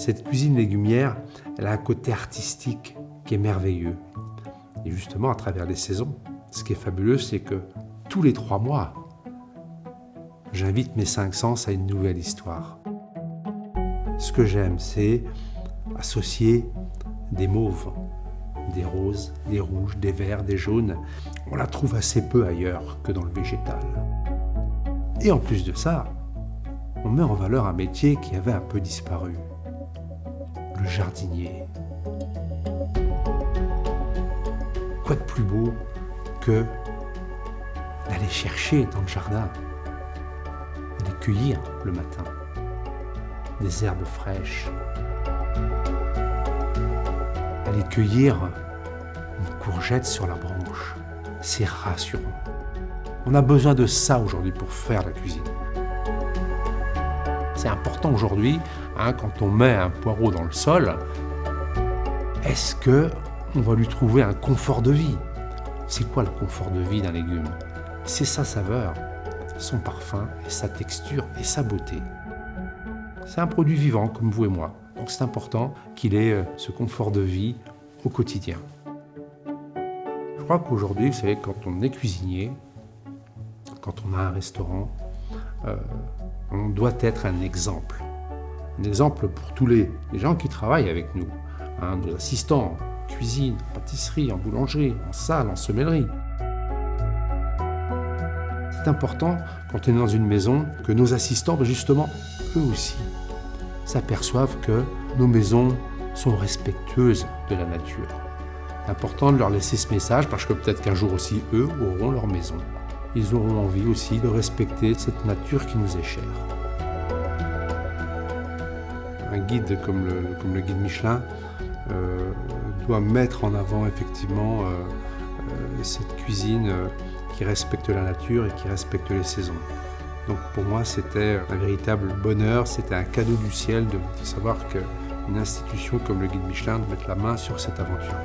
Cette cuisine légumière, elle a un côté artistique qui est merveilleux. Et justement, à travers les saisons, ce qui est fabuleux, c'est que tous les 3 mois, j'invite mes 5 sens à une nouvelle histoire. Ce que j'aime, c'est associer des mauves, des roses, des rouges, des verts, des jaunes. On la trouve assez peu ailleurs que dans le végétal. Et en plus de ça, on met en valeur un métier qui avait un peu disparu. Le jardinier. Quoi de plus beau que d'aller chercher dans le jardin, d'aller cueillir le matin des herbes fraîches, aller cueillir une courgette sur la branche. C'est rassurant. On a besoin de ça aujourd'hui pour faire la cuisine. C'est important aujourd'hui, quand on met un poireau dans le sol, est-ce qu'on va lui trouver un confort de vie? C'est quoi le confort de vie d'un légume? C'est sa saveur, son parfum, et sa texture et sa beauté. C'est un produit vivant comme vous et moi. Donc c'est important qu'il ait ce confort de vie au quotidien. Je crois qu'aujourd'hui, vous savez, quand on est cuisinier, quand on a un restaurant, on doit être un exemple. Un exemple pour tous les gens qui travaillent avec nous, nos assistants en cuisine, en pâtisserie, en boulangerie, en salle, en semellerie. C'est important quand on est dans une maison que nos assistants, justement, eux aussi, s'aperçoivent que nos maisons sont respectueuses de la nature. C'est important de leur laisser ce message parce que peut-être qu'un jour aussi, eux auront leur maison. Ils auront envie aussi de respecter cette nature qui nous est chère. Un guide comme le guide Michelin doit mettre en avant effectivement cette cuisine qui respecte la nature et qui respecte les saisons. Donc pour moi, c'était un véritable bonheur, c'était un cadeau du ciel de savoir qu'une institution comme le guide Michelin mette la main sur cette aventure.